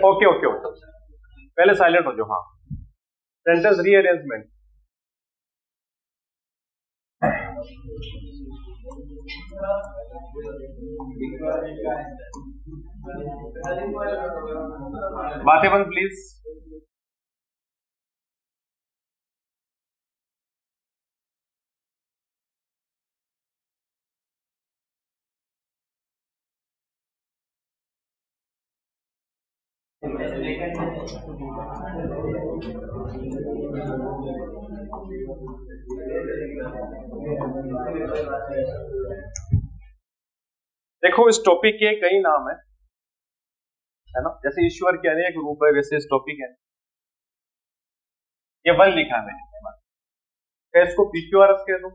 Okay okay okay, पहले silent हो जाओ। हाँ, सेंटेंस रीअरेंजमेंट। बातें बंद प्लीज। देखो, इस टॉपिक के कई नाम है ना, जैसे ईश्वर के अनेक रूप है, वैसे इस टॉपिक है। ये वन लिखा है मैंने, चाहे इसको PQRS कह दूं,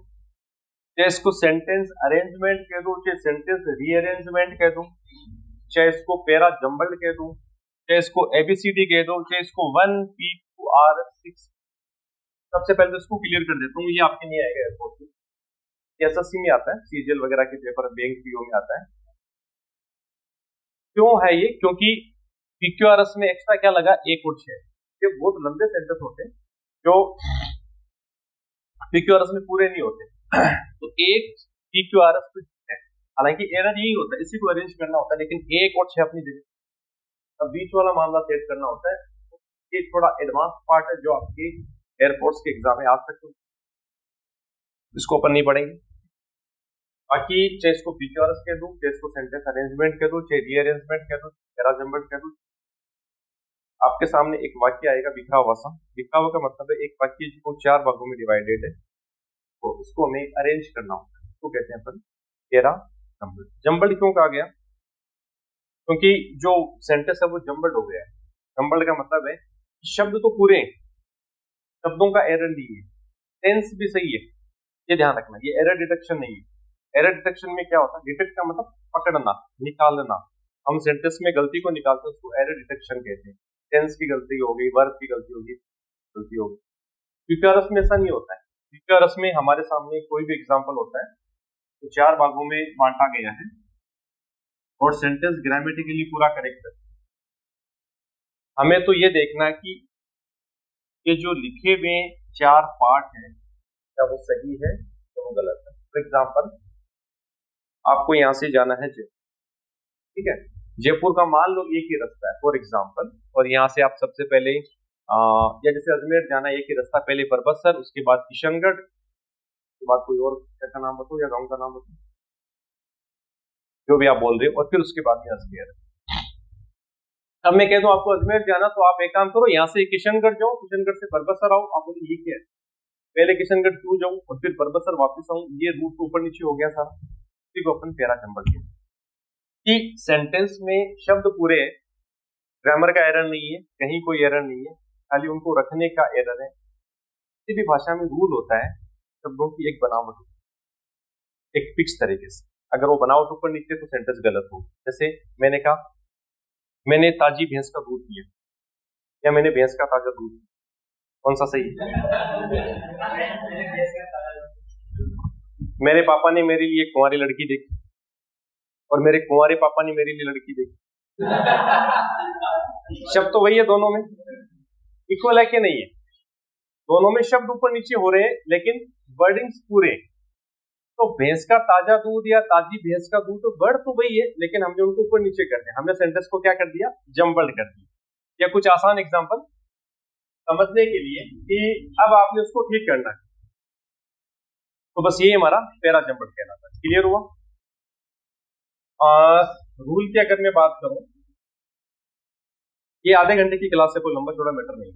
चाहे इसको सेंटेंस अरेंजमेंट कह दूं, चाहे सेंटेंस रीअरेंजमेंट कह दूं, चाहे इसको पैरा जम्बल्ड कह दूं, चाहे इसको ABCD कह दूं, चाहे इसको 1PQR6। सबसे पहले तो इसको क्लियर कर देता हूँ, ये आपके नहीं आएगा एयरपोर्ट में, SSC में आता है, CGL वगैरह के पेपर, बैंक PO में आता है। क्यों है ये? क्योंकि PQRS में एक्स्ट्रा क्या लगा, एक और 6। ये बहुत लंबे सेंटेंस होते हैं जो PQRS में पूरे नहीं होते। तो एक PQRS है, हालांकि एरर यही होता है, इसी को अरेंज करना होता है, लेकिन एक और 6 अपनी जगह। अब बीच वाला मामला सेट करना होता है, ये थोड़ा एडवांस पार्ट है जो आपके एयरपोर्ट्स के एग्जाम में आ सकते, इसको अपन नहीं पढ़ेंगे। बाकी चाहे इसको PQRS कह दूं, चाहे इसको सेंटेंस अरेंजमेंट कह दूं, चाहे रीअरेंजमेंट कह दूं, पैराजम्बल्ड कह दूं, आपके सामने एक वाक्य आएगा बिखरा हुआ सा। बिखरा हुआ का मतलब है एक वाक्य को 4 भागों में डिवाइडेड है, तो इसको हमें अरेंज करना होता है, इसको कहते हैं अपन पैराजम्बल्ड। जम्बल्ड क्यों कहा गया? क्योंकि जो सेंटेंस है वो जम्बल्ड हो गया है। जम्बल्ड का मतलब है शब्द तो पूरे हैं, शब्दों का एरर नहीं है, टेंस भी सही है, ये ध्यान रखना, ये एरर डिटेक्शन नहीं है। एरर डिटेक्शन में क्या होता है? डिटेक्ट का मतलब पकड़ना, निकालना। हम सेंटेंस में गलती को निकालते हैं, उसको एरर डिटेक्शन कहते हैं। टेंस की गलती हो गई, वर्ब की गलती होगी, गलती होगी। PQRS में ऐसा नहीं होता है। PQRS में हमारे सामने कोई भी एग्जांपल होता है तो 4 भागों में बांटा गया है और सेंटेंस ग्रामेटिकली पूरा करेक्ट है। हमें तो ये देखना है कि ये जो लिखे हुए 4 पार्ट हैं क्या वो सही है या वो गलत है। फॉर एग्जाम्पल, आपको यहां से जाना है जयपुर, ठीक है, जयपुर का मान लो एक ही रास्ता है फॉर एग्जाम्पल, और यहाँ से आप सबसे पहले या जैसे अजमेर जाना एक ही रास्ता, पहले परबतसर, उसके बाद किशनगढ़, उसके बाद कोई और का नाम बताओ या गांव का नाम बताओ, जो भी आप बोल रहे हो, और फिर उसके बाद में अजमेर। अब मैं कहता हूँ आपको अजमेर जाना, तो आप एक काम करो, यहाँ से किशनगढ़ जाओ, किशनगढ़ से परबतसर आओ। आप बोले ये क्या है, पहले किशनगढ़ क्यों जाऊं और फिर परबतसर वापस आऊं, ये रूट तो ऊपर नीचे हो गया सारा। इसी को अपन पैराजम्बल्ड कहते हैं कि सेंटेंस में शब्द पूरे, ग्रामर का एरर नहीं है, कहीं कोई एरर नहीं है, खाली उनको रखने का एरर है। किसी भी भाषा में रूल होता है शब्दों की एक बनावट, एक फिक्स तरीके से। अगर वो बनावट ऊपर नीचे तो सेंटेंस गलत होगी। जैसे मैंने कहा मैंने ताजी भैंस का दूध पिया, या मैंने भैंस का ताजा दूध पिया, कौन सा सही है? मेरे पापा ने मेरे लिए कुंवारी लड़की देखी और मेरे कुंवारे पापा ने मेरे लिए लड़की देखी। शब्द तो वही है, दोनों में इक्वल है कि नहीं है? दोनों में शब्द ऊपर नीचे हो रहे हैं लेकिन वर्डिंग्स पूरे। तो भैंस का ताजा दूध या ताजी भैंस का दूध, तो वर्ड तो वही है लेकिन हमने उनको ऊपर नीचे कर दिया, हमने सेंटेंस को क्या कर दिया, जम्बल्ड कर दिया। या कुछ आसान एग्जांपल समझने के लिए कि अब आपने उसको ठीक करना है, तो बस ये हमारा पैराजम्बल्ड कहलाता है। क्लियर हुआ? रूल की अगर मैं बात करूं, ये आधे घंटे की क्लास है, कोई लंबा चौड़ा मैटर नहीं,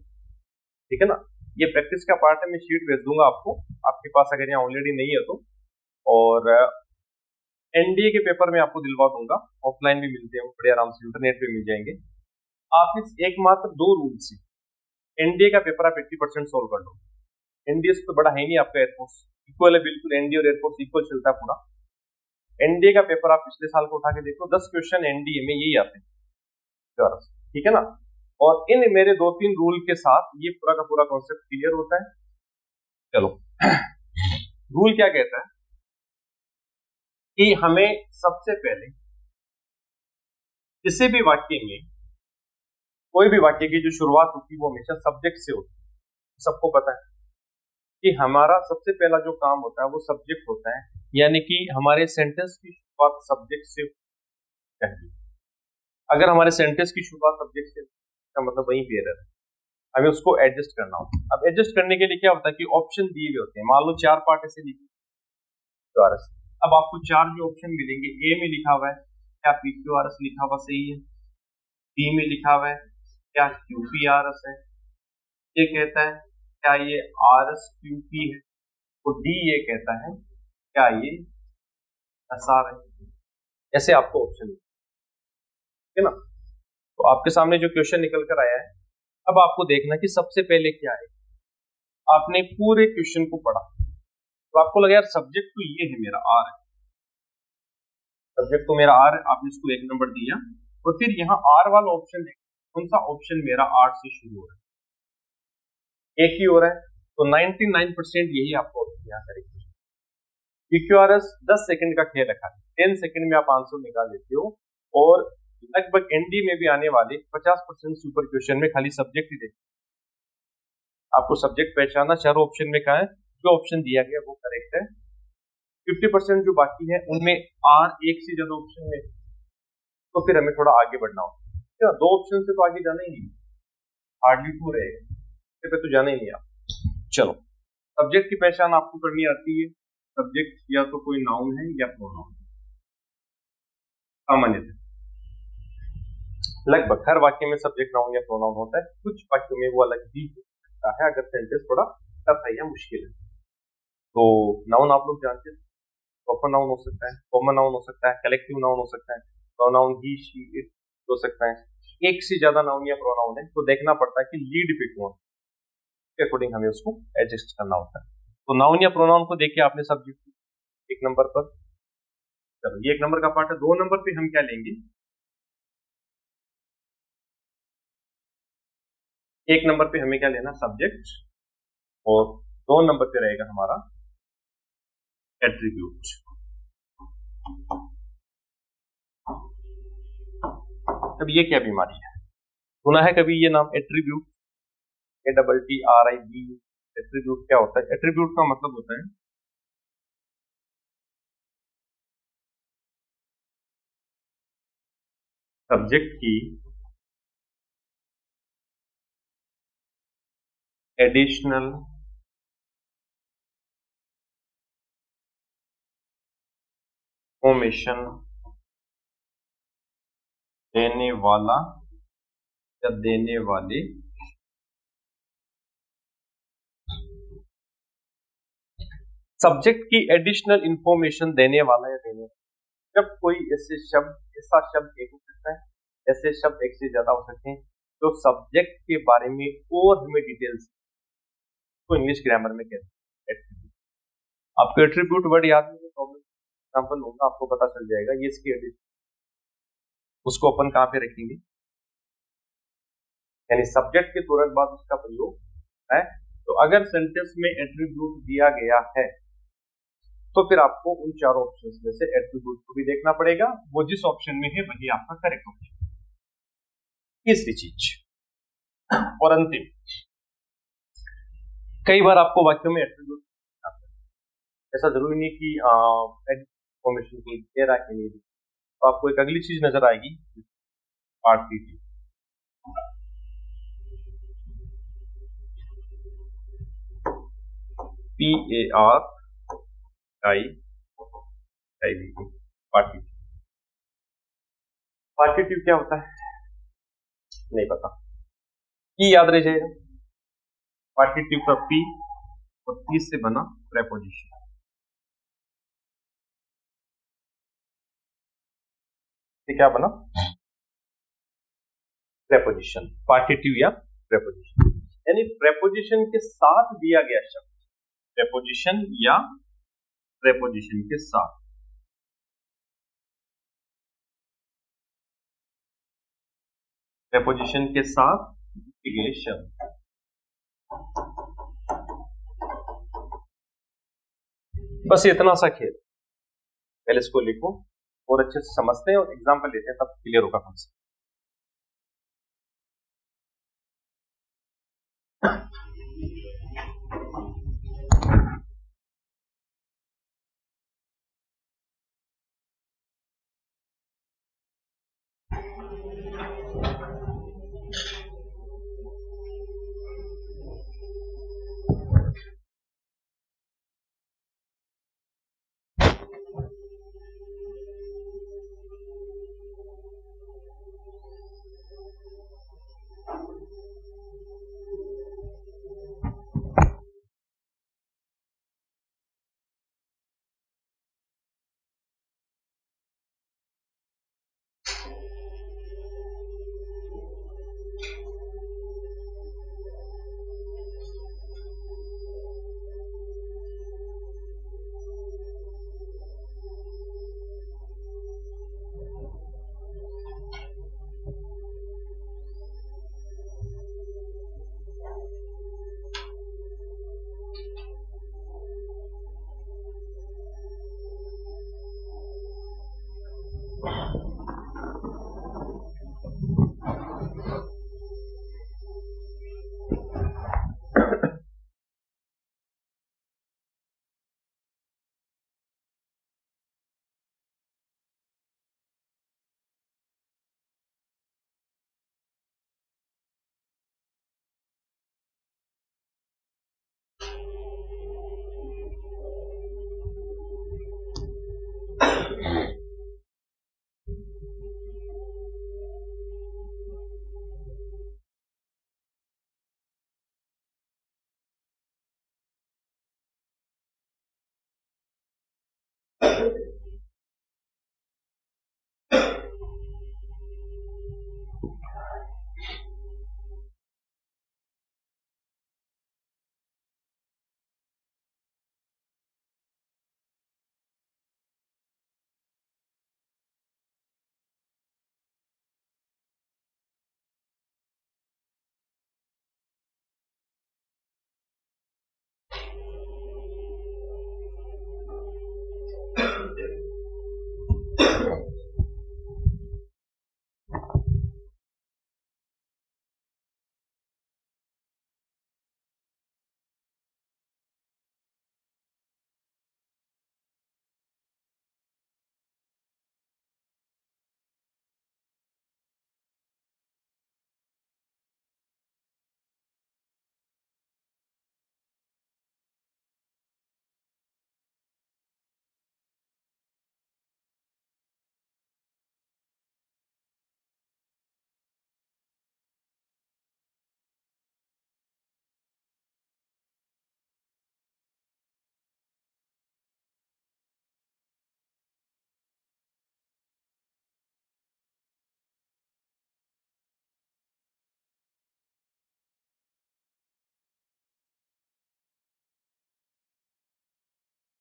ठीक है ना। ये प्रैक्टिस का पार्ट है, मैं शीट भेज दूंगा आपको, आपके पास अगर यहाँ ऑलरेडी नहीं है तो। और NDA के पेपर में आपको दिलवा दूंगा, ऑफलाइन भी मिलते हैं, बड़े आराम से इंटरनेट पे मिल जाएंगे। आप इस एकमात्र 2 रूल से NDA का पेपर आप 80% सोल्व कर लो। NDA से तो बड़ा है नहीं आपका एयरफोर्स, इक्वल है बिल्कुल, NDA और एयरफोर्स इक्वल चलता है पूरा। NDA का पेपर आप पिछले साल को उठा के देखो, 10 क्वेश्चन NDA में यही आते हैं, ठीक है ना। और इन मेरे 2-3 रूल के साथ ये पूरा का पूरा कॉन्सेप्ट क्लियर होता है। चलो, रूल क्या कहता है कि हमें सबसे पहले किसी भी वाक्य में, कोई भी वाक्य की जो शुरुआत होती है वो हमेशा सब्जेक्ट से होती है। सबको पता है कि हमारा सबसे पहला जो काम होता है वो सब्जेक्ट होता है, यानी कि हमारे सेंटेंस की शुरुआत सब्जेक्ट से चाहिए। अगर हमारे सेंटेंस की शुरुआत सब्जेक्ट से, इसका मतलब वही पे एरर है, हमें उसको एडजस्ट करना होता है। अब एडजस्ट करने के लिए क्या होता है कि ऑप्शन दिए हुए होते हैं। मान लो 4 पार्ट ऐसे लिखे, अब आपको 4 जो ऑप्शन मिलेंगे, ए में लिखा हुआ है क्या PQRS लिखा हुआ सही है, बी में लिखा हुआ है क्या QPRS है, ये कहता है क्या ये RSQP है, तो डी ये कहता है क्या ये SR है। ऐसे आपको ऑप्शन है ना। तो आपके सामने जो क्वेश्चन निकल कर आया है, अब आपको देखना कि सबसे पहले क्या है। आपने पूरे क्वेश्चन को पढ़ा तो आपको लगा यार सब्जेक्ट तो ये है मेरा आर है, सब्जेक्ट तो मेरा आर है, आपने इसको 1 नंबर दिया, और फिर यहाँ आर वाला ऑप्शन है, कौन सा ऑप्शन मेरा आर से शुरू हो रहा है, एक ही हो रहा है, तो 99% यही आपको यहाँ करेंगे। PQRS 10 सेकंड का खेल रखा है, 10 सेकंड में आप आंसर निकाल लेते हो, और लगभग एनडी में भी आने वाले 50% सुपर क्वेश्चन में खाली सब्जेक्ट ही देते। आपको सब्जेक्ट पहचानना, चारों ऑप्शन में कहा है, जो ऑप्शन दिया गया वो करेक्ट है। 50% जो बाकी है उनमें आर एक से ज्यादा ऑप्शन में, तो फिर हमें थोड़ा आगे बढ़ना होगा। क्या 2 ऑप्शन से तो आगे जाना ही नहीं, हार्डली 2 रहेगा, इससे तो जाना ही नहीं आप। चलो, सब्जेक्ट की पहचान आपको करनी आती है। सब्जेक्ट या तो कोई नाउन है या प्रोनाउन, सामान्यतः लगभग हर वाक्य में सब्जेक्ट नाउन या प्रोनाउन होता है, कुछ वाक्यों में वो अलग भी होता है अगर सेंटेंस थोड़ा टफ है या मुश्किल है। तो नाउन आप लोग जानते हैं, प्रॉपर नाउन हो सकता है, कॉमन नाउन हो सकता है, कलेक्टिव नाउन हो सकता है, प्रोनाउन ही शी इट हो सकता है। एक से ज्यादा नाउन या प्रोनाउन है तो देखना पड़ता है कि लीड पे कौन, के अकॉर्डिंग हमें उसको एडजस्ट करना होता है। तो नाउन या प्रोनाउन को देखिए आपने सब्जेक्ट 1 नंबर पर, चलो ये 1 नंबर का पार्ट है। 2 नंबर पे हम क्या लेंगे, 1 नंबर पे हमें क्या लेना, सब्जेक्ट, और 2 नंबर पे रहेगा हमारा एट्रीब्यूट। अब ये क्या बीमारी है, सुना है कभी ये नाम एट्रीब्यूट, ATTRIB। एट्रीब्यूट क्या होता है, एट्रीब्यूट का मतलब होता है सब्जेक्ट की एडिशनल इंफॉर्मेशन देने वाला या देने वाले सब्जेक्ट की एडिशनल इंफॉर्मेशन देने वाला या देने वाला। जब कोई ऐसा शब्द एक हो सकता है, ऐसे शब्द एक से ज्यादा हो सकते हैं जो सब्जेक्ट के बारे में और हमें डिटेल्स, तो इंग्लिश ग्रामर में कहते हैं एट्रीब्यूट। आपको एट्रीब्यूट वर्ड याद नहीं है, प्रॉब्लम एग्जांपल होगा, आपको पता चल जाएगा ये इसकी एडिशन, उसको अपन कहां पे रखेंगे, यानी सब्जेक्ट के तुरंत बाद उसका प्रयोग है। तो अगर सेंटेंस में एट्रीब्यूट दिया गया है तो फिर आपको उन 4 ऑप्शंस में से एट्रीब्यूट को भी देखना पड़ेगा, वो जिस ऑप्शन में है वही आपका करेक्ट ऑप्शन। तीसरी चीज और अंतिम, कई बार आपको वाक्यों में एट्रीब्यूट, ऐसा जरूरी नहीं कि इंफॉर्मेशन को दे रहा है नहीं, तो आपको एक अगली चीज नजर आएगी, पार्ट सी, PARTITIV, पार्टिटिव। पार्टिटिव क्या होता है नहीं पता, की याद रह जाएगा, पार्टिटिव का P और P से बना प्रेपोजिशन, क्या बना, प्रेपोजिशन, पार्टिटिव या प्रेपोजिशन, यानी प्रेपोजिशन के साथ दिया गया शब्द, प्रेपोजिशन या प्रेपोजिशन के साथ, प्रेपोजिशन के साथ दिए गए शब्द। बस इतना सा खेल, पहले इसको लिखो और अच्छे से समझते हैं और एग्जाम्पल लेते हैं, तब क्लियर होगा कॉन्सेप्ट।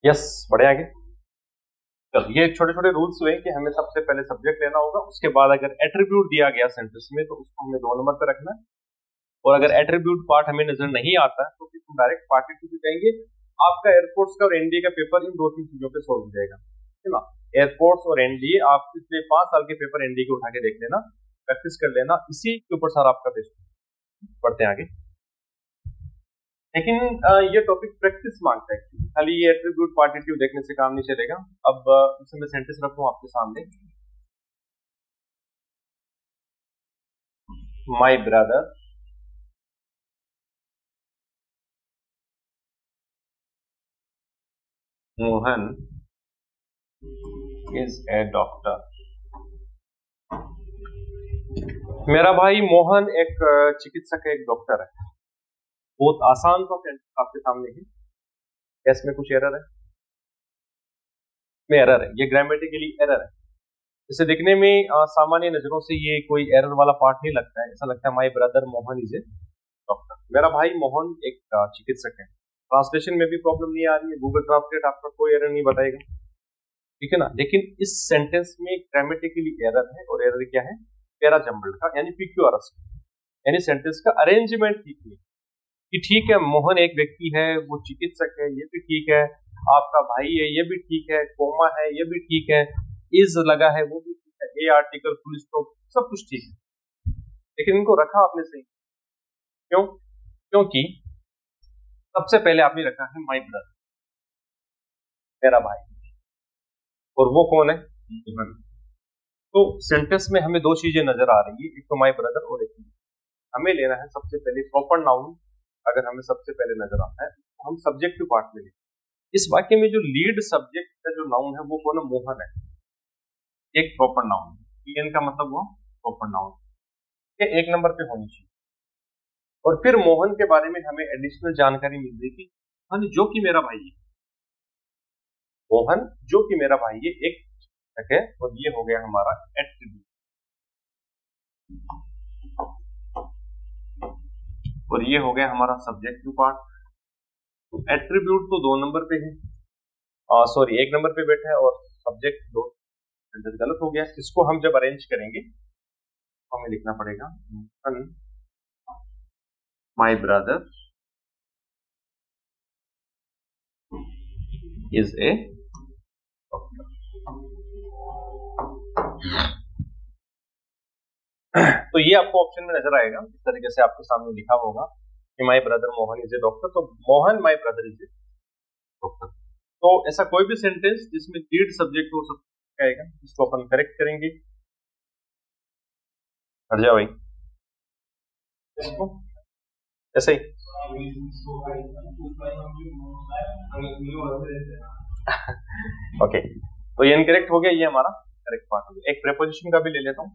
यस, बढ़िया आगे। चलो, ये छोटे छोटे रूल्स हुए कि हमें सबसे पहले सब्जेक्ट लेना होगा, उसके बाद अगर एट्रीब्यूट दिया गया सेंटेंस में तो उसको हमें 2 नंबर पे रखना है, और अगर एट्रीब्यूट पार्ट हमें नजर नहीं आता है तो फिर हम डायरेक्ट पार्ट टू कहेंगे। आपका एयरफोर्स का और एनडीए का पेपर इन 2-3 चीजों पे सॉल्व हो जाएगा, है ना। एयरफोर्स और एनडीए, आप पिछले 5 साल के पेपर एनडीए के उठा के देख लेना, प्रैक्टिस कर लेना, इसी के ऊपर सारा आपका बेस्ट। पढ़ते हैं आगे। लेकिन ये टॉपिक प्रैक्टिस मांगता है, खाली ये एट्रीब्यूट पार्टिटिव देखने से काम नहीं चलेगा। अब इसमें मैं सेंटेंस रखूं आपके सामने, my brother Mohan is a doctor. मेरा भाई मोहन एक चिकित्सक है, एक डॉक्टर है। बहुत आसान सा सेंटेंस आपके सामने है। इसमें कुछ एरर है, में एरर है, ये ग्रामेटिकली एरर है। इसे दिखने में सामान्य नजरों से ये कोई एरर वाला पार्ट नहीं लगता है, ऐसा लगता है my brother Mohan is a doctor, मेरा भाई मोहन एक चिकित्सक है। ट्रांसलेशन में भी प्रॉब्लम नहीं आ रही है, गूगल ट्रांसलेट आपका कोई एरर नहीं बताएगा, ठीक है ना। लेकिन इस सेंटेंस में ग्रामेटिकली एरर है, और एरर क्या है, पैरा जम्बल्ड का, यानी PQRS, यानी सेंटेंस का अरेंजमेंट ठीक नहीं। कि ठीक है मोहन एक व्यक्ति है, वो चिकित्सक है, ये भी ठीक है, आपका भाई है, ये भी ठीक है, कोमा है, ये भी ठीक है, इज लगा है वो भी ठीक है, ए आर्टिकल फुल स्टॉप सब कुछ ठीक है, लेकिन इनको रखा आपने सही क्यों? क्योंकि सबसे पहले आपने रखा है माई ब्रदर, मेरा भाई, और वो कौन है? मोहन। तो सेंटेंस में हमें दो चीजें नजर आ रही है, एक तो माई ब्रदर और एक हमें लेना है सबसे पहले प्रॉपर नाउन। अगर हमें सबसे पहले नजर आता है तो हम सब्जेक्टिव पार्ट में लेंगे। इस वाक्य में जो लीड सब्जेक्ट का जो नाउन है वो कौन है? मोहन है, एक प्रॉपर नाउन। पीएन का मतलब वो प्रॉपर नाउन, ये एक नंबर पे होनी चाहिए। और फिर मोहन के बारे में हमें एडिशनल जानकारी मिल रही थी, मोहन जो कि मेरा भाई है, मोहन जो कि मेरा भाई है, एक है, और ये हो गया हमारा एट्रीब्यूट, और ये हो गया हमारा सब्जेक्टिव पार्ट। तो एट्रीब्यूट तो 2 नंबर पे है, सॉरी 1 नंबर पे बैठा है, और सब्जेक्ट 2, सेंटेंस गलत हो गया। इसको हम जब अरेंज करेंगे तो हमें लिखना पड़ेगा माई ब्रदर इज ए डॉक्टर। तो ये आपको ऑप्शन में नजर आएगा, इस तरीके से आपके सामने लिखा होगा कि my brother Mohan is a doctor, तो Mohan my brother is a doctor. तो ऐसा कोई भी सेंटेंस जिसमें लीड सब्जेक्ट हो सकता है, इसको अपन करेक्ट करेंगे। हट जाओ भाई, इसको ऐसे ही ओके, तो ये इनकरेक्ट हो गया, ये हमारा करेक्ट पार्ट हो गया। एक प्रेपोजिशन का भी ले लेता हूं।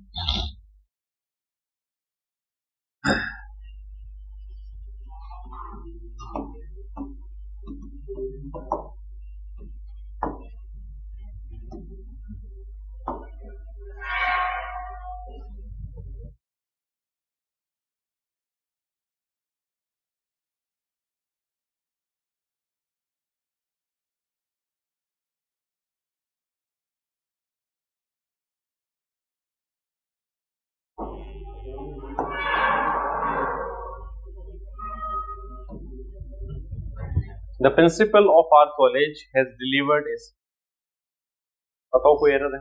The principal of our college has delivered a, बताओ कोई एरर है?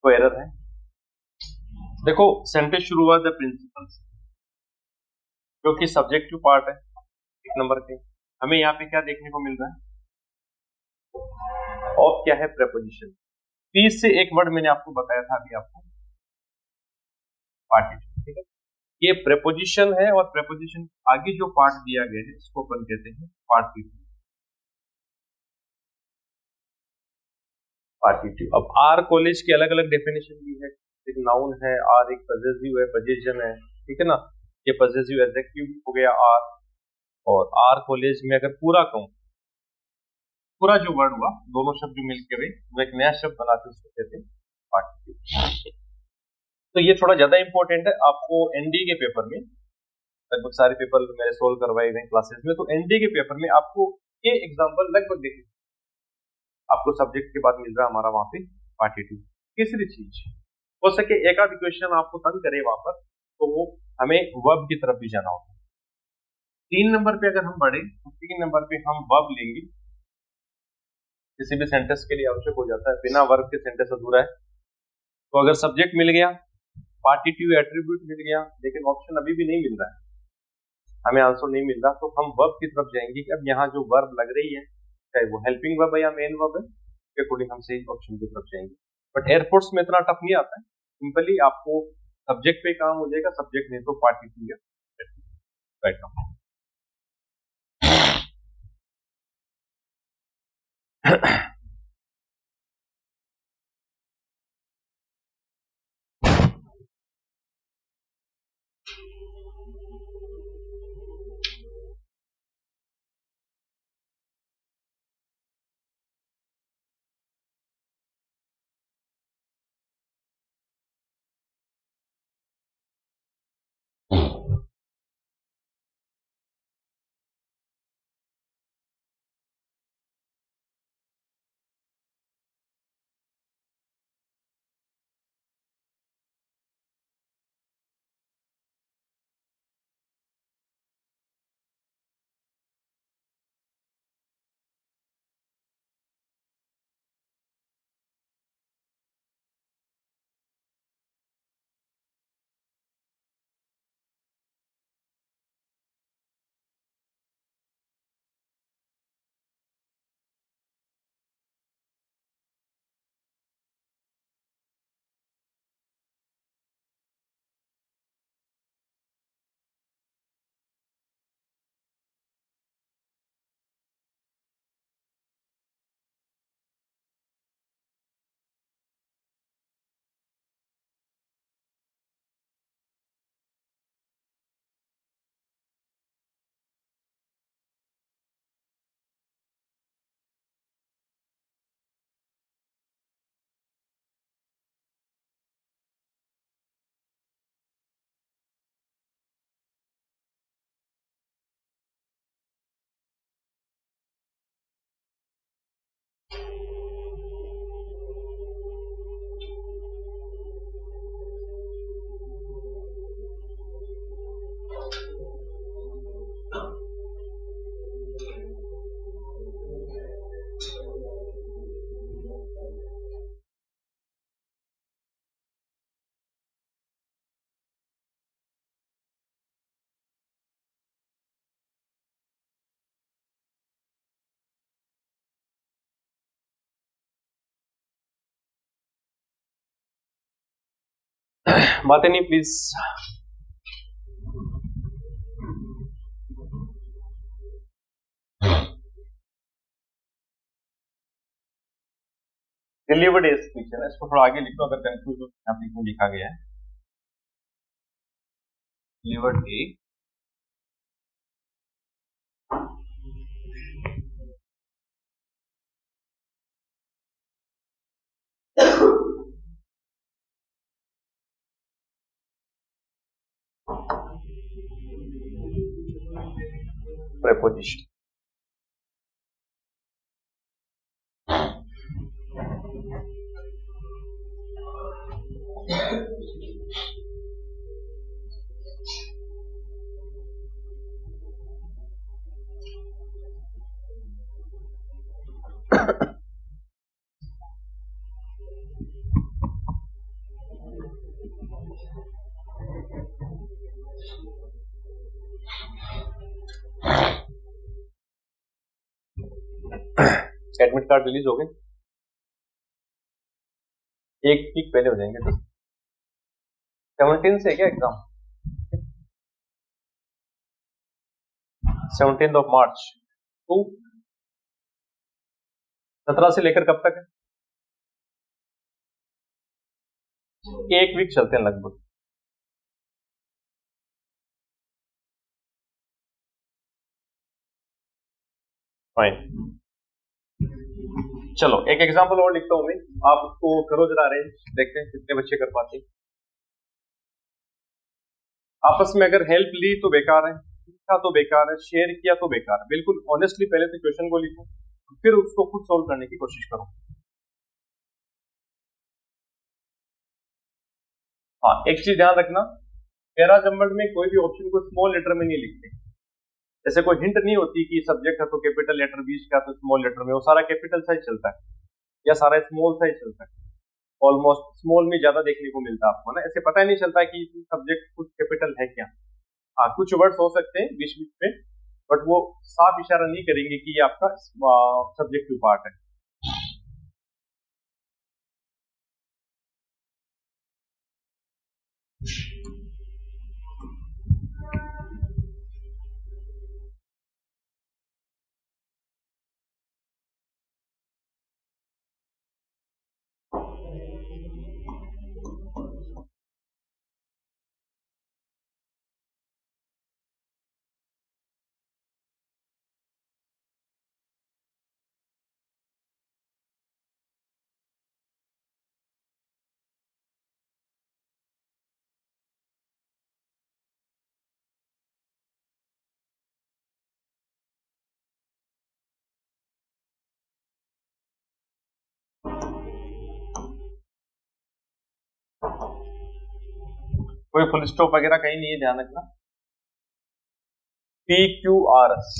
कोई एरर है? देखो सेंटेंस शुरू हुआ द प्रिंसिपल से, क्योंकि सब्जेक्टिव पार्ट है 1 नंबर पे। हमें यहाँ पे क्या देखने को मिल रहा है? ऑफ क्या है? प्रेपोजिशन। 30 से एक वर्ड मैंने आपको बताया था अभी आपको, पार्टिसिपल, ठीक है? ये प्रेपोजिशन है, और प्रेपोजिशन आगे जो पार्ट दिया गया है इसको अपन कहते हैं पार्टिसिपल। पार्टिसिपल। अब आर कॉलेज की अलग अलग डेफिनेशन भी है, एक नाउन है आर, एक पजेसिव है, पजेशन है, ठीक है ना? ये पजेसिव एडजेक्टिव हो गया आर, और आर कॉलेज में अगर पूरा कहूं, पूरा जो वर्ड हुआ, दोनों शब्द जो मिलकर हुए वो एक नया शब्द बनाते उसको कहते हैं पार्टिसिपल। तो ये थोड़ा ज्यादा इंपॉर्टेंट है आपको एनडी के पेपर में, लगभग सारे पेपर मेरे सोल्व करवाए गए क्लासेस में, तो एनडी के पेपर में आपको ये एग्जांपल लगभग देखिए, आपको सब्जेक्ट के बाद मिल रहा है हमारा वहां पे पार्टिसिपल। तीसरी चीज हो सके एक आध क्वेश्चन आपको तंग करे वहां पर, तो वो हमें वर्ब की तरफ भी जाना होगा। 3 नंबर पे अगर हम बढ़े तो 3 नंबर पे हम वर्ब लेंगे, किसी भी सेंटेंस के लिए आवश्यक हो जाता है, बिना वर्ब के सेंटेंस अधूरा है। तो अगर सब्जेक्ट मिल गया, पार्टिसिपल एट्रीब्यूट मिल गया, लेकिन ऑप्शन अभी भी नहीं मिल रहा है, हमें आंसर नहीं मिल रहा, तो हम वर्ब की तरफ जाएंगे कि अब यहाँ जो वर्ब लग रही है, चाहे वो हेल्पिंग वर्ब है या मेन वर्ब है, उसके अकॉर्डिंग हम सही ऑप्शन की तरफ जाएंगे। बट एयरफोर्स में इतना टफ नहीं आता है, सिंपली आपको सब्जेक्ट पे काम हो जाएगा, सब्जेक्ट नहीं तो पार्टिसिपल राइट नाउ। बातें नहीं प्लीज। डिलीवर्ड एज स्पीच है ना, इसको थोड़ा आगे लिख दो अगर कंफ्यूज हो, यहाँ पे क्यों लिखा गया है डिलीवर्ड ए। preposition। एडमिट कार्ड रिलीज हो गए, एक वीक पहले हो जाएंगे। तो 17 से क्या एग्जाम? 17 ऑफ मार्च टू 17 से लेकर कब तक है? एक वीक चलते हैं लगभग। फाइन, चलो एक एग्जांपल और लिखता हूं मैं, आप उसको करो जरा अरेंज, देखते हैं कितने बच्चे कर पाते हैं। आपस में अगर हेल्प ली तो बेकार है, लिखा तो बेकार है, शेयर किया तो बेकार है। बिल्कुल ऑनेस्टली पहले तो क्वेश्चन को लिखो, फिर उसको खुद सॉल्व करने की कोशिश करो। हाँ, एक चीज ध्यान रखना, पैराजंबल में कोई भी ऑप्शन को स्मॉल लेटर में नहीं लिखते। जैसे कोई हिंट नहीं होती कि सब्जेक्ट है तो कैपिटल लेटर, बीच का तो स्मॉल लेटर में, वो सारा कैपिटल साइज चलता है या सारा स्मॉल साइज चलता है। ऑलमोस्ट स्मॉल में ज्यादा देखने को मिलता है आपको ना, ऐसे पता ही नहीं चलता कि सब्जेक्ट कुछ कैपिटल है क्या। हाँ, कुछ वर्ड्स हो सकते हैं बीच बीच में, बट वो साफ इशारा नहीं करेंगे कि ये आपका सब्जेक्टिव पार्ट है। कोई फुल स्टॉप वगैरह कहीं नहीं है, ध्यान रखना। PQRS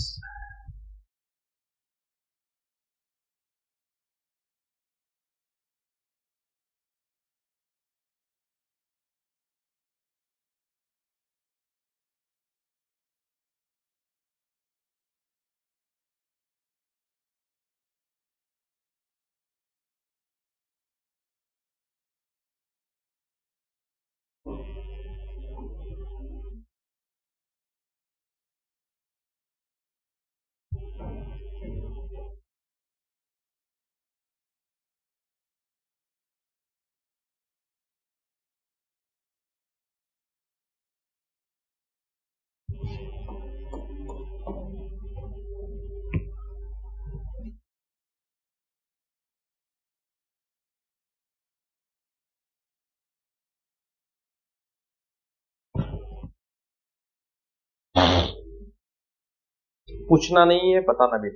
पूछना नहीं है, बताना भी।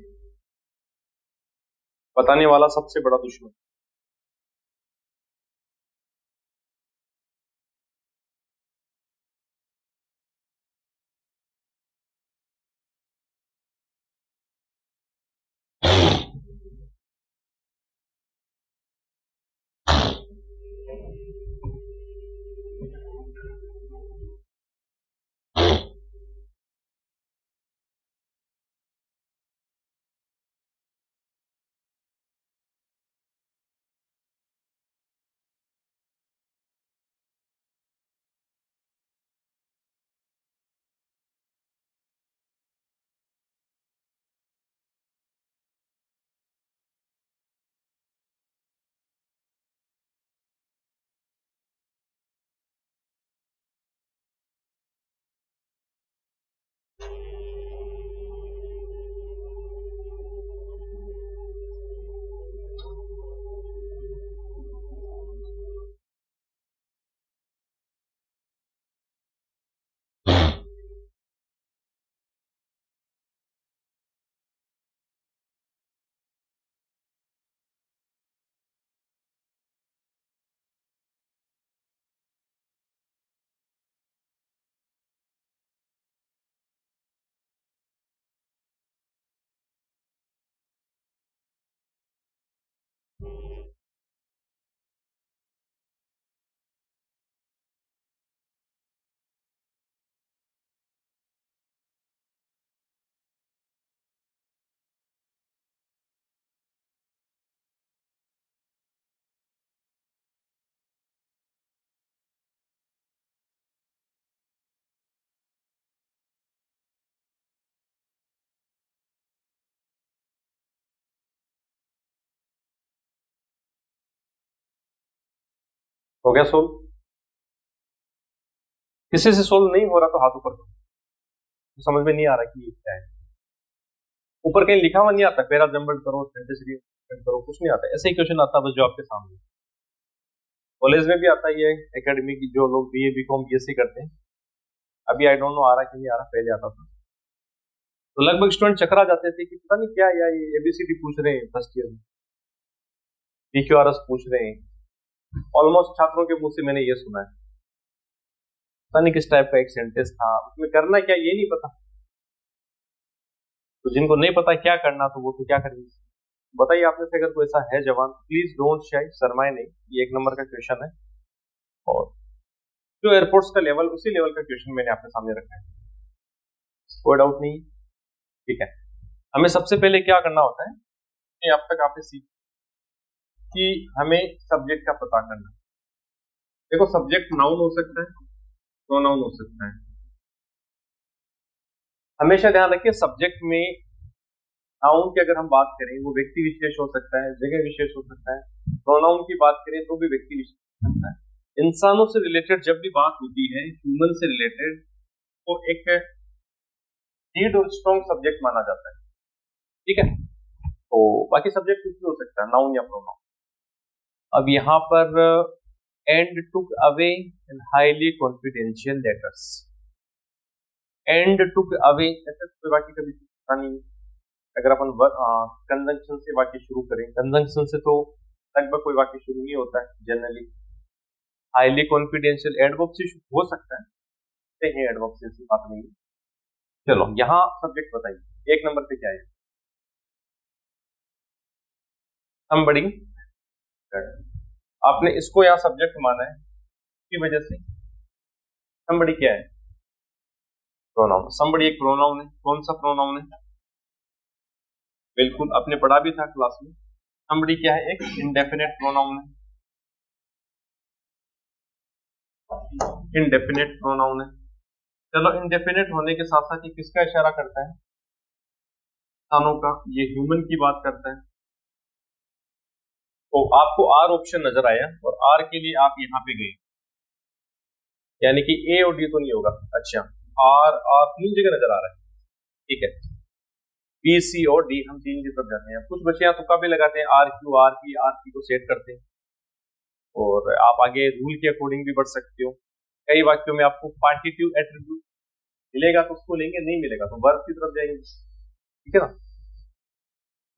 बताने वाला सबसे बड़ा दुश्मन। हो गया सोल्व? किसी से सोल्व नहीं हो रहा तो हाथ ऊपर करो, तो समझ में नहीं आ रहा कि ये क्या है। ऊपर कहीं लिखा हुआ नहीं आता पैरा जंबल करो, सेंटेंस करो, कुछ नहीं आता, ऐसे ही क्वेश्चन आता बस जो आपके सामने। कॉलेज में भी आता ही है, एकेडमी की जो लोग बीए बीकॉम बीएससी करते हैं। अभी आई डोंट नो आ रहा कि नहीं आ रहा, पहले आता था। तो लगभग स्टूडेंट चकरा जाते थे कि पता नहीं क्या यार ये एबीसीडी पूछ रहे हैं फर्स्ट ईयर में, पीक्यूआरएस पूछ रहे हैं। ऑलमोस्ट छात्रों के मुंह से मैंने ये सुना है। पता नहीं किस टाइप का एक सेंटेंस था, उसमें करना क्या ये नहीं पता। तो जिनको नहीं पता क्या करना तो वो तो क्या करेंगे। बताइए आप में से अगर कोई ऐसा है जवान, प्लीज डोंट शाय, शर्माए नहीं, ये 1 नंबर का क्वेश्चन है। और जो एयरफोर्स का लेवल, उसी लेवल का क्वेश्चन मैंने आपके सामने रखा है, कोई डाउट नहीं। ठीक है, हमें सबसे पहले क्या करना होता है, ये अब तक आपने सीख कि हमें सब्जेक्ट का पता करना। देखो सब्जेक्ट नाउन हो सकता है, प्रोनाउन हो सकता है। हमेशा ध्यान रखिए सब्जेक्ट में नाउन की अगर हम बात करें वो व्यक्ति विशेष हो सकता है, जगह विशेष हो सकता है। प्रोनाउन की बात करें तो भी व्यक्ति विशेष हो सकता है। इंसानों से रिलेटेड जब भी बात होती है, ह्यूमन से रिलेटेड, तो एक लीड और स्ट्रॉन्ग सब्जेक्ट माना जाता है। ठीक है, तो बाकी सब्जेक्ट कुछ भी हो सकता है, नाउन या प्रोनाउन। अब यहाँ पर and took away in highly confidential letters, and took away ऐसे कोई वाक्य कभी पता नहीं। अगर अपन कंजंक्शन से वाक्य शुरू करें, कंजंक्शन से तो लगभग कोई वाक्य शुरू नहीं होता है जनरली। हाईली कॉन्फिडेंशियल एडवर्ब से हो सकता है, नहीं एडवर्ब से ऐसी बात नहीं है। चलो यहाँ सब्जेक्ट बताइए, 1 नंबर पे क्या है? somebody, आपने इसको यहाँ सब्जेक्ट माना है की वजह से। somebody क्या है? प्रोनाउन। somebody एक प्रोनाउन है। कौन सा प्रोनाउन है? बिल्कुल, आपने पढ़ा भी था क्लास में। somebody क्या है? एक इंडेफिनेट प्रोनाउन है। इंडेफिनेट प्रोनाउन है। चलो इंडेफिनेट होने के साथ साथ ये किसका इशारा करता है? इंसानों का, ये ह्यूमन की बात करता है। तो आपको आर ऑप्शन नजर आया और आर के लिए आप यहाँ पे गए, यानी कि ए और डी तो नहीं होगा। अच्छा, आर आर 3 जगह नजर आ रहा है। ठीक है, बी सी और डी, हम 3 की तरफ जाते हैं। कुछ बच्चे यहाँ तुक्का भी लगाते हैं, आर पी को सेट करते हैं। और आप आगे रूल के अकॉर्डिंग भी बढ़ सकते हो। कई वाक्यों में आपको पार्टिटिव एट्रीब्यूट मिलेगा तो उसको लेंगे, नहीं मिलेगा तो वर्ब की तरफ जाएंगे। ठीक है ना,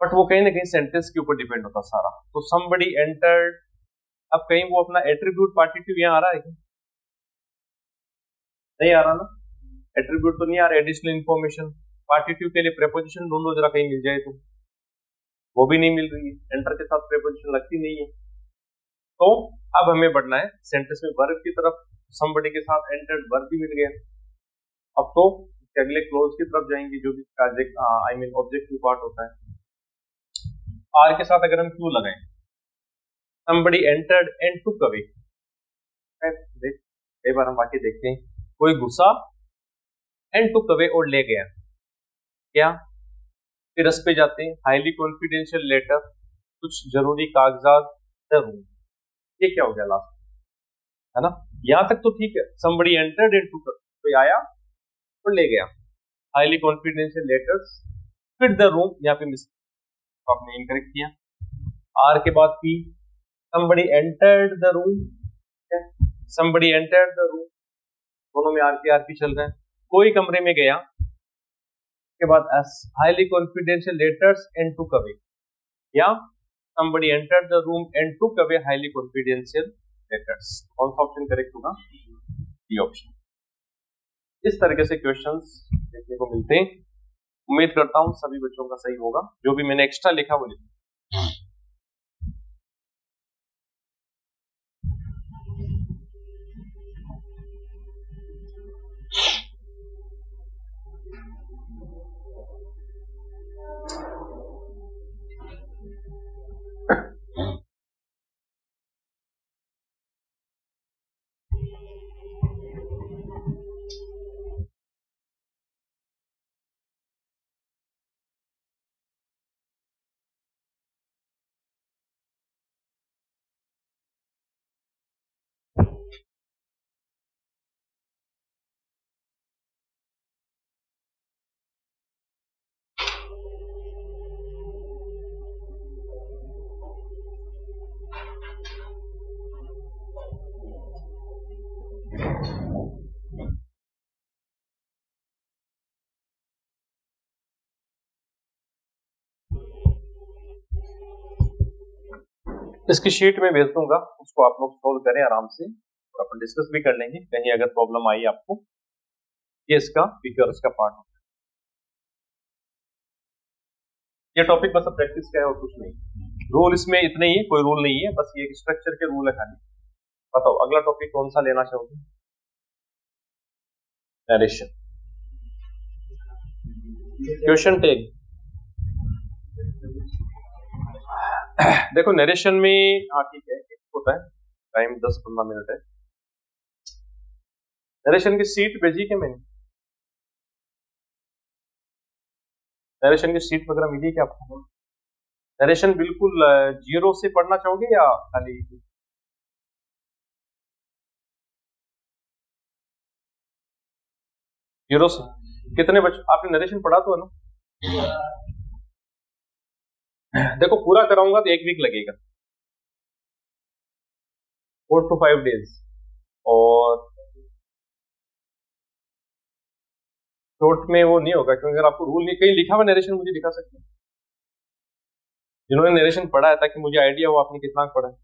बट वो कहीं ना कहीं सेंटेंस के ऊपर डिपेंड होता सारा। तो somebody entered, अब कहीं वो अपना एट्रीब्यूट पार्टिटिव यहाँ आ रहा है क्या? नहीं आ रहा ना, एट्रीब्यूट तो नहीं आ रहा। एडिशनल इंफॉर्मेशन, पार्टिटिव के लिए प्रेपोजिशन ढूंढो जरा, कहीं मिल जाए तो। वो भी नहीं मिल रही है, एंटर के साथ प्रेपोजिशन लगती नहीं है। तो अब हमें बढ़ना है सेंटेंस में वर्ब की तरफ। somebody के साथ एंटर्ड वर्ब भी मिल गया। अब तो अगले क्लोज की तरफ जाएंगे, जो भी आई मीन ऑब्जेक्टिव पार्ट होता है। आर के साथ अगर हम क्यों लगाएं, somebody entered and took away, एक बार हम वाक्य देखते हैं। कोई घुसा and took away और ले गया, क्या? फिर रस पे जाते हैं, हाईली कॉन्फिडेंशियल लेटर, कुछ जरूरी कागजात, द रूम। ये क्या हो गया लास्ट, है ना? यहां तक तो ठीक है, somebody entered and took away, कोई आया और ले गया, हाईली कॉन्फिडेंशियल लेटर्स, फिर द रूम, यहाँ पे मिस आपने इनकरेक्ट किया। आर के बाद P, somebody entered the room, somebody entered the room, दोनों में आर पी चल रहा है। कोई कमरे में गया, के बाद S, highly confidential letters and took away, या somebody entered the room and took away highly confidential letters। कौन सा ऑप्शन करेक्ट होगा? D option. इस तरीके से क्वेश्चंस देखने को मिलते हैं। उम्मीद करता हूं सभी बच्चों का सही होगा। जो भी मैंने एक्स्ट्रा लिखा वो लिखा। इसकी शीट में भेज दूंगा, उसको आप लोग सोल्व करें आराम से और अपन डिस्कस भी कर लेंगे। कहीं अगर प्रॉब्लम आई आपको, ये इसका PQRS का पार्ट होता है। ये टॉपिक बस प्रैक्टिस का है और कुछ नहीं। रूल इसमें इतने ही है, कोई रूल नहीं है, बस ये स्ट्रक्चर के रूल है खाली। बताओ अगला टॉपिक कौन सा लेना चाहोगे? नरेशन। Question take. देखो नरेशन में, हाँ ठीक है, होता है टाइम 10-15 मिनट है। नरेशन की सीट भेजी क्या मैंने? नरेशन की सीट वगैरह मिली क्या आपको? नरेशन बिल्कुल जीरो से पढ़ना चाहोगे या खाली? जीरो से कितने बच्चे आपने नरेशन पढ़ा तो है ना? देखो पूरा कराऊंगा तो 1 वीक लगेगा, 4 to 5 डेज। और शॉर्ट में वो नहीं होगा, क्योंकि अगर आपको रूल नहीं कहीं लिखा हुआ नरेशन मुझे दिखा सकते हैं जिन्होंने नरेशन पढ़ा है, ताकि मुझे आइडिया हो आपने कितना पढ़ा है।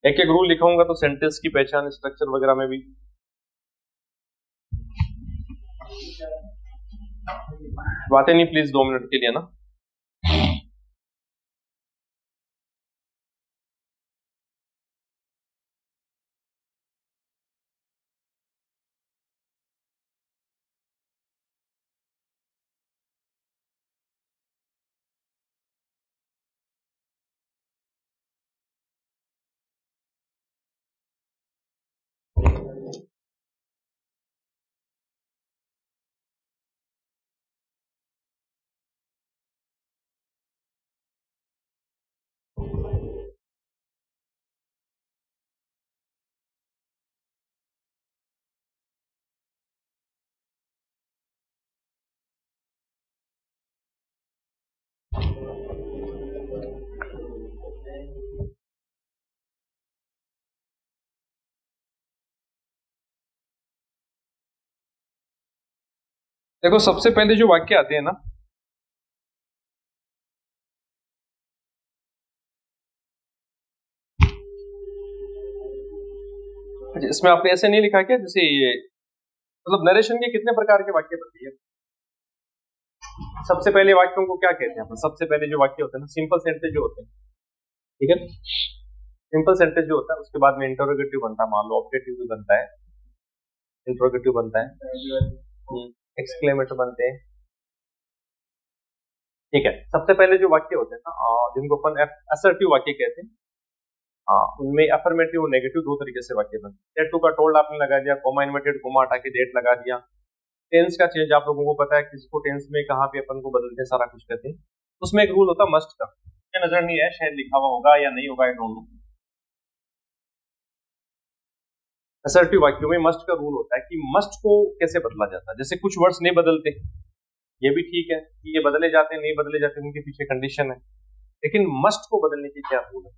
एक एक रूल लिखाऊंगा तो सेंटेंस की पहचान, स्ट्रक्चर वगैरह में भी। बातें नहीं प्लीज 2 मिनट के लिए ना। देखो सबसे पहले जो वाक्य आते हैं ना, इसमें आपने ऐसे नहीं लिखा क्या, जैसे ये मतलब नरेशन के कितने प्रकार के वाक्य बताइए। सबसे पहले वाक्यों को क्या कहते हैं? सबसे पहले जो वाक्य होते हैं ना, सिंपल सेंटेंस जो होते हैं, ठीक है। सिंपल सेंटेंस जो होता है उसके बाद में इंटरोगेटिव बनता है, मान लो ऑब्जेक्टिव भी बनता है, इंटरोगेटिव बनता है, एक्सक्लेमेटर बनते हैं, ठीक है। सबसे पहले जो वाक्य होते हैं ना, जिनको अपन असर्टिव वाक्य कहते हैं, उनमें अफर्मेटिव और नेगेटिव 2 तरीके से वाक्य बनते हैं। टू का टोल्ड आपने लगा दिया, कोमा इन्वर्टेड कोमा हटा के डेट लगा दिया। टेंस का चेंज आप लोगों को पता है, किसको टेंस में कहाँ पे अपन को बदलते हैं, सारा कुछ करते हैं। उसमें एक रूल होता है मस्ट का, नजर नहीं है, शायद लिखा हुआ होगा या नहीं होगा, आई डोंट नो। असर्टिव वाक्यों में मस्ट का रूल होता है कि मस्ट को कैसे बदला जाता है। जैसे कुछ वर्ड्स नहीं बदलते, ये भी ठीक है कि ये बदले जाते हैं, नहीं बदले जाते, उनके पीछे कंडीशन है, लेकिन मस्ट को बदलने की क्या रूल है?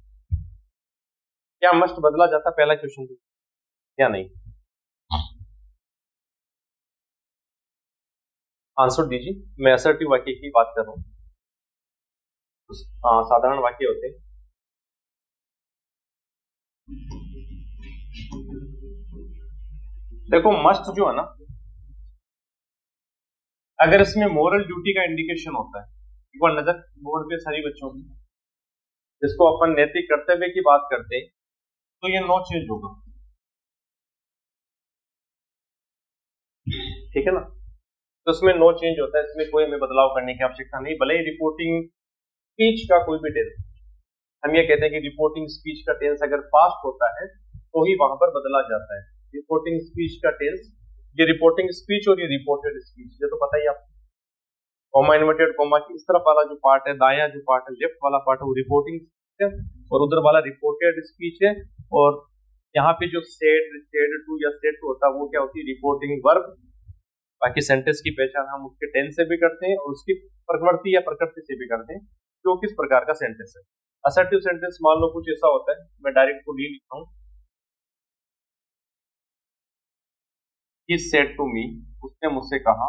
क्या मस्ट बदला जाता? पहला क्वेश्चन या नहीं? आंसर दीजिए। मैं असर्टिव वाक्य की बात कर रहा हूं। साधारण वाक्य होते हैं, देखो मस्ट जो है ना, अगर इसमें मोरल ड्यूटी का इंडिकेशन होता है, एक बार नजर बोर्ड पे सभी बच्चों की, जिसको अपन नैतिक कर्तव्य की बात करते हैं, तो ये नो चेंज होगा, ठीक है ना। तो इसमें नो चेंज होता है, इसमें कोई हमें बदलाव करने की आवश्यकता नहीं, भले ही रिपोर्टिंग स्पीच का कोई भी टेंस, हम ये कहते हैं कि रिपोर्टिंग स्पीच का टेंस अगर पास्ट होता है तो ही वहां पर बदला जाता है। रिपोर्टिंग स्पीच का टेंस, ये रिपोर्टिंग स्पीच और ये रिपोर्टेड स्पीच, ये तो पता ही आपको। कॉमा इन्वर्टेड कॉमा की इस तरफ वाला जो पार्ट है, दाया जो पार्ट है, लेफ्ट वाला पार्ट है, वो रिपोर्टिंग है, और उधर वाला रिपोर्टेड स्पीच है। और यहाँ पे जो सेड, सेड टू या सेड टू होता है, वो क्या होती है? Reporting verb. बाकी सेंटेंस की पहचान हम उसके टेंस से भी करते हैं और उसकी प्रवृत्ति या प्रकृति से भी करते हैं, जो किस प्रकार का सेंटेंस है। असर्टिव सेंटेंस मान लो कुछ ऐसा होता है, मैं डायरेक्ट को नहीं लिखता हूँ, he said to me, उसने मुझसे कहा,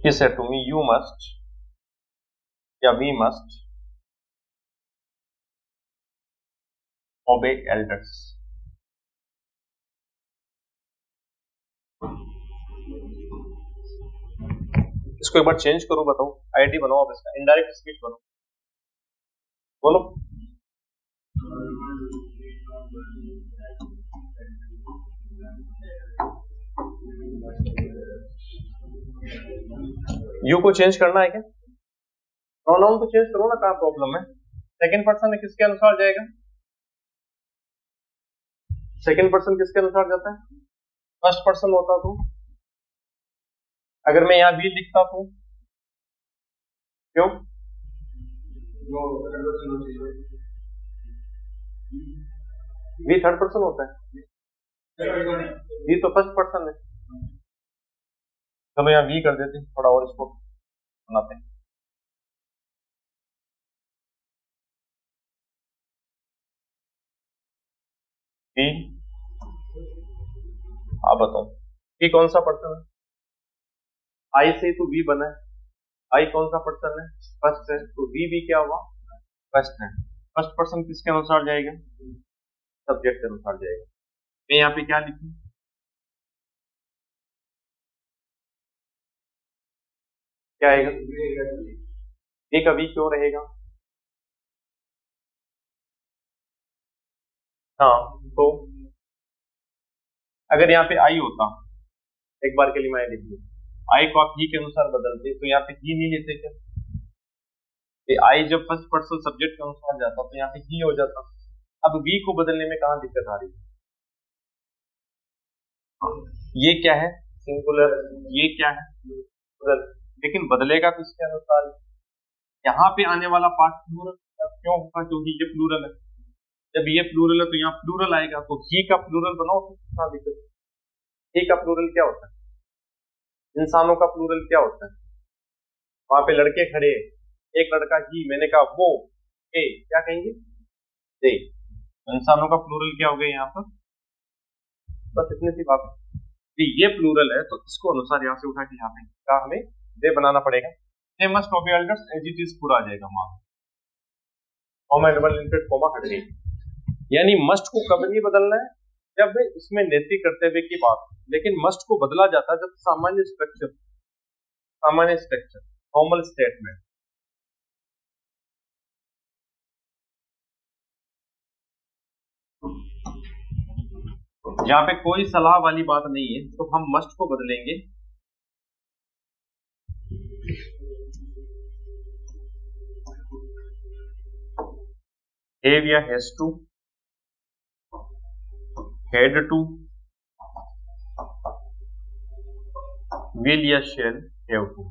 he said to me, you must या we must obey elders. इसको एक बार चेंज करो, बताओ आईडी बनाओ, अब इसका इनडायरेक्ट स्पीच बनाओ, बोलो। यू को चेंज करना है क्या? प्रोनाउन तो चेंज करो ना, कहाँ प्रॉब्लम है? सेकंड पर्सन किसके अनुसार जाएगा? सेकंड पर्सन किसके अनुसार जाता है? फर्स्ट पर्सन होता तो अगर मैं यहां भी लिखता तो क्यों? भी थर्ड पर्सन होता है, भी तो फर्स्ट पर्सन है। चलो यहाँ भी कर देते, थोड़ा और इसको बनाते हैं। भी, आप बताओ कि कौन सा पर्सन है? आई से तो वी बना है, आई कौन सा पर्सन है? फर्स्ट है, तो वी भी क्या हुआ? फर्स्ट है। फर्स्ट पर्सन किसके अनुसार जाएगा? सब्जेक्ट के अनुसार जाएगा। मैं यहाँ पे क्या लिखूं? क्या आएगा? एक अभी क्यों रहेगा? हाँ, तो अगर यहाँ पे आई होता, एक बार के लिए मैं लिख दूं, आई को आप ही के अनुसार बदलते तो यहाँ पे ही नहीं लेते क्या? आई जब फर्स्ट पर्सन सब्जेक्ट के अनुसार जाता तो यहाँ पे ही हो जाता। अब वी को बदलने में कहाँ दिक्कत आ रही है? ये क्या है? सिंगुलर। ये क्या है? प्लूरल। लेकिन बदलेगा तो इसके अनुसार। यहाँ पे आने वाला पार्ट प्लूरल क्यों होगा? क्योंकि ये प्लूरल है। जब ये प्लूरल है तो यहाँ प्लूरल आएगा, तो ही का प्लूरल बनाओ तो कहाँ दिक्कत? ही का प्लूरल क्या होता है? इंसानों का प्लूरल क्या होता है? वहां पे लड़के खड़े, एक लड़का ही, मैंने कहा वो, ए, क्या कहेंगे? दे। इंसानों का प्लूरल क्या हो गया यहाँ पर? बस इतनी सी बात है। ये प्लूरल है तो इसको अनुसार यहाँ से उठा के यहाँ पे क्या हमें दे बनाना पड़ेगा। They must obey elders as it is पूरा आ जाएगा, मान comma and double inverted comma हट गई। यानी मस्ट को कब नहीं बदलना है? जब इसमें नैतिक कर्तव्य की बात, लेकिन मस्ट को बदला जाता है जब सामान्य स्ट्रक्चर, फॉर्मल स्टेटमेंट। यहाँ पे कोई सलाह वाली बात नहीं है तो हम मस्ट को बदलेंगे हैव या has to, had to, will या शैल, हैव टू।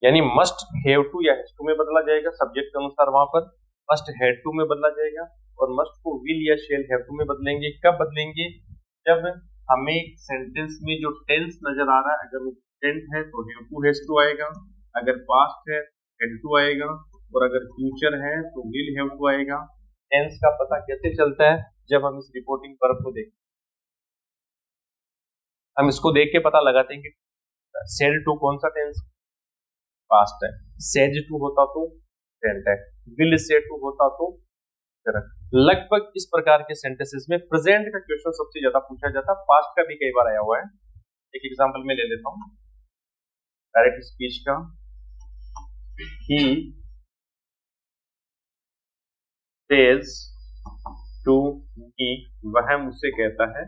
यानी मस्ट हैव टू या हैज टू में बदला जाएगा सब्जेक्ट के अनुसार, वहां पर मस्ट हैड टू में बदला जाएगा, और मस्ट को विल या शैल हैव टू में बदलेंगे। कब बदलेंगे? जब हमें सेंटेंस में जो टेंस नजर आ रहा है, अगर वो प्रेजेंट है तो हैव टू हैज टू आएगा, अगर पास्ट है हैड टू आएगा, और अगर फ्यूचर है तो विल हैव टू आएगा। टेंस का पता कैसे चलता है? जब हम इस रिपोर्टिंग वर्ब को देखते हैं, हम इसको देख के पता लगाते हैं कि सेड टू कौन सा टेंस? पास्ट है। सेड टू होता तो प्रेजेंट है, विल से टू होता तो लगभग इस प्रकार के सेंटेंसेस में प्रेजेंट का क्वेश्चन सबसे ज्यादा पूछा जाता है। पास्ट का भी कई बार आया हुआ है। एक एग्जांपल में ले लेता हूं डायरेक्ट स्पीच का। ही सेज टू मी, वह मुझसे कहता है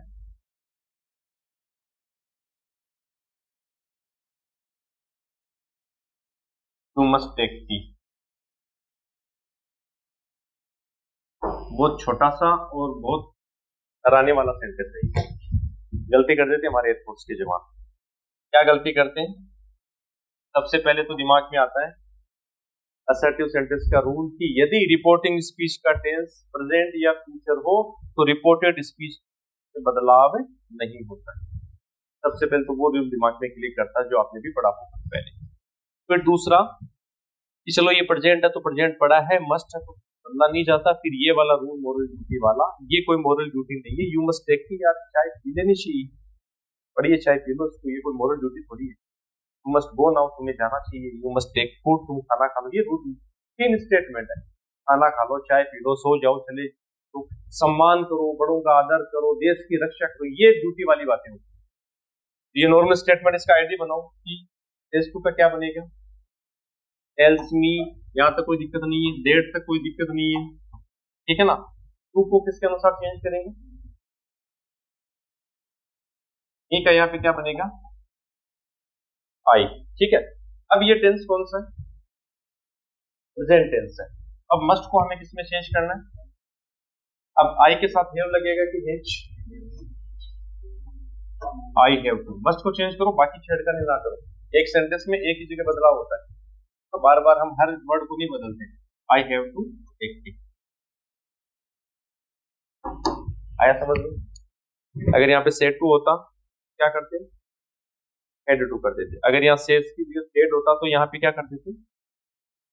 टू मस्ट टेक टी। बहुत छोटा सा और बहुत डराने वाला सेंटेंस है। गलती कर देते हमारे एयरफोर्स के जवान। क्या गलती करते हैं? सबसे पहले तो दिमाग में आता है असर्टिव सेंटेंस का रूल कि यदि रिपोर्टिंग स्पीच का टेंस प्रेजेंट या फ्यूचर हो तो रिपोर्टेड स्पीच में बदलाव नहीं होता है। सबसे पहले तो वो रूल दिमाग में क्लिक करता है जो आपने भी पढ़ा होगा पहले। फिर दूसरा कि चलो ये प्रेजेंट है तो प्रेजेंट पड़ा है, मस्ट है तो बदला नहीं जाता। फिर ये वाला रूल मोरल ड्यूटी वाला, ये कोई मोरल ड्यूटी नहीं है। यू मस्ट टेक टी, यार चाय पी लेनी चाहिए। बढ़िया चाय पी लो, इसको ये कोई मॉरल ड्यूटी थोड़ी है। यू मस्ट गो नाउ, तुम्हें जाना चाहिए, यू मस्ट टेक फूड, तुम खाना खा लो, ये तीन स्टेटमेंट है। खाना खा लो, चाय पी लो, सो जाओ, चले तो सम्मान करो, बड़ों का आदर करो, देश की रक्षा करो, ये ड्यूटी वाली बातें होती है। ये नॉर्मल स्टेटमेंट, इसका आईडी बनाओ कि एस टू का क्या बनेगा, एल्स मी, यहाँ तक कोई दिक्कत नहीं है, देर तक कोई दिक्कत नहीं है, ठीक है ना। टू को किसके अनुसार चेंज करेंगे, ए का यहाँ पे क्या बनेगा, आई, ठीक है। अब ये टेंस कौन सा है, प्रेजेंट टेंस है। अब मस्ट को हमें किसमें चेंज करना है, अब आई के साथ हैव लगेगा कि has, I have to, must को चेंज करो, बाकी छेड़खानी ना करो। एक सेंटेंस में एक ही जगह बदलाव होता है, तो बार बार हम हर वर्ड को नहीं बदलते। आई हैव टू टेक, आया समझ लो। अगर यहाँ पे सेड टू होता क्या करते, हेड टू कर देते। अगर यहाँ सेज की जगह सेड होता तो यहाँ पे क्या कर देते,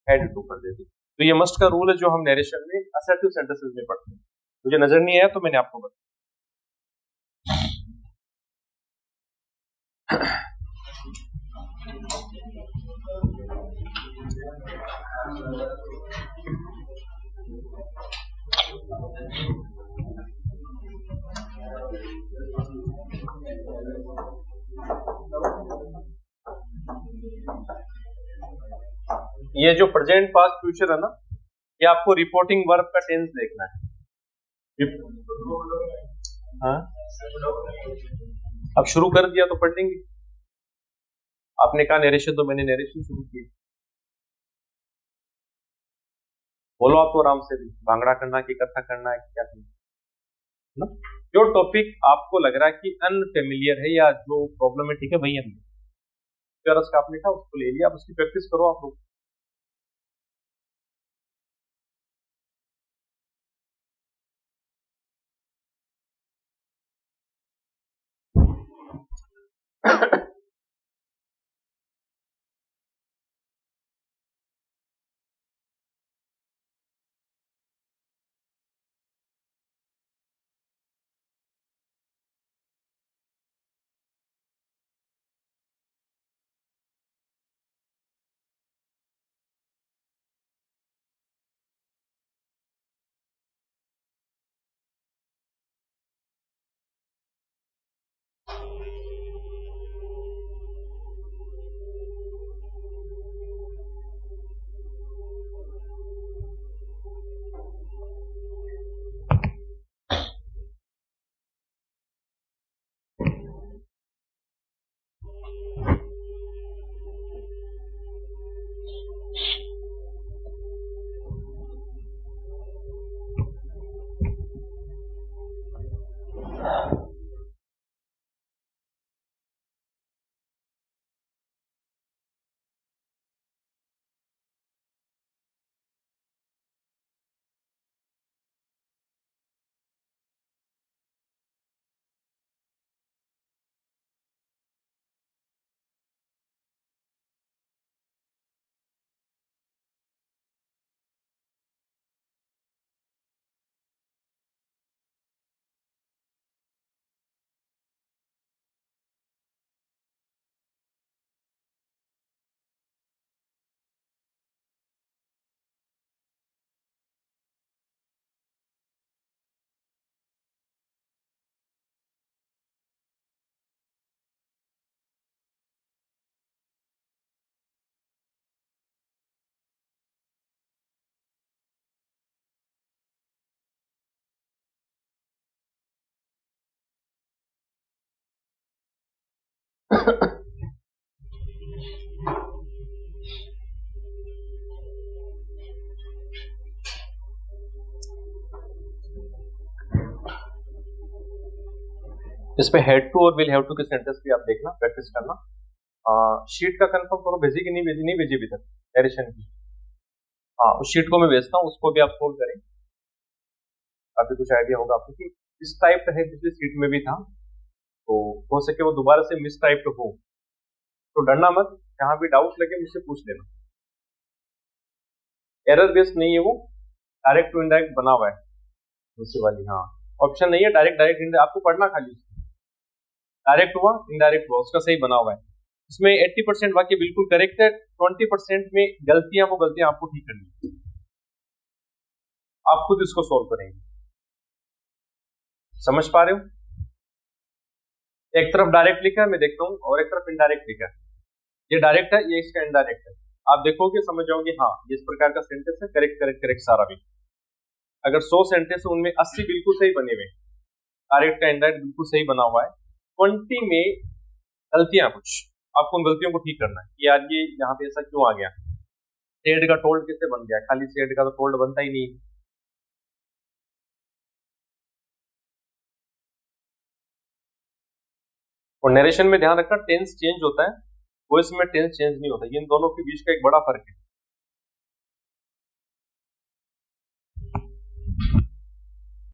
हेड टू कर देते। तो ये मस्ट का रूल है जो हम नरेशन में असर्टिव सेंटेंसेस में पढ़ते हैं। मुझे नजर नहीं आया तो मैंने आपको बताया। ये जो प्रेजेंट पास्ट फ्यूचर है ना, ये आपको रिपोर्टिंग वर्ब का टेंस देखना है। हाँ, अब शुरू कर दिया तो पढ़ लेंगे। आपने कहा नरेशन, तो मैंने नरेशन शुरू की। बोलो आप तो आराम से, भी भांगड़ा करना की कथा करना है, क्या करना ना। जो टॉपिक आपको लग रहा है कि अनफेमिलियर है या जो प्रॉब्लमेटिक है वही हमने का आपने कहा उसको ले लिया, अब उसकी प्रैक्टिस करो आप लोग। इस पे हैड टू और विल हैव टू के सेंटेंस भी आप देखना, प्रैक्टिस करना। शीट का कंफर्म करो, भेजी कि नहीं भेजी, नहीं भेजी अभी तक नरेशन की। हाँ, उस शीट को मैं भेजता हूँ, उसको भी आप सोल्व करें, काफी कुछ आइडिया होगा आपको कि इस टाइप का है, पिछली शीट में भी था, तो हो सके वो दोबारा से मिस टाइप हो, तो डरना मत, जहां भी डाउट लगे मुझसे पूछ लेना। एरर बेस्ड नहीं है वो, डायरेक्ट टू इनडायरेक्ट बना हुआ है दूसरी वाली। हाँ, ऑप्शन नहीं है डायरेक्ट डायरेक्ट, आपको पढ़ना खाली। डायरेक्ट हुआ इनडायरेक्ट हुआ, उसका सही बना हुआ है। इसमें 80% वाक्य बिल्कुल करेक्ट है, 20% में गलतियां, वो गलतियां आपको ठीक करनी है। आप खुद इसको सोल्व करेंगे। समझ पा रहे हो? एक तरफ डायरेक्ट लिखा है, मैं देखता हूं, और एक तरफ इनडायरेक्ट लिखा है। ये डायरेक्ट है, ये इसका इनडायरेक्ट है। आप देखोगे समझ जाओगे, हाँ ये इस प्रकार का सेंटेंस है, करेक्ट करेक्ट करेक्ट सारा भी। अगर 100 सेंटेंस है, उनमें 80 बिल्कुल सही बने हुए, डायरेक्ट का इनडायरेक्ट बिल्कुल सही बना हुआ है, 20 में गलतियां कुछ, आपको उन गलतियों को ठीक करना है कि यार ये यहाँ पे ऐसा क्यों आ गया, शेड का टोल्ड कैसे बन गया, खाली शेड का तो टोल्ड बनता ही नहीं। और नरेशन में ध्यान रखना, टेंस चेंज होता है, वॉइस में टेंस चेंज नहीं होता, इन दोनों के बीच का एक बड़ा फर्क है।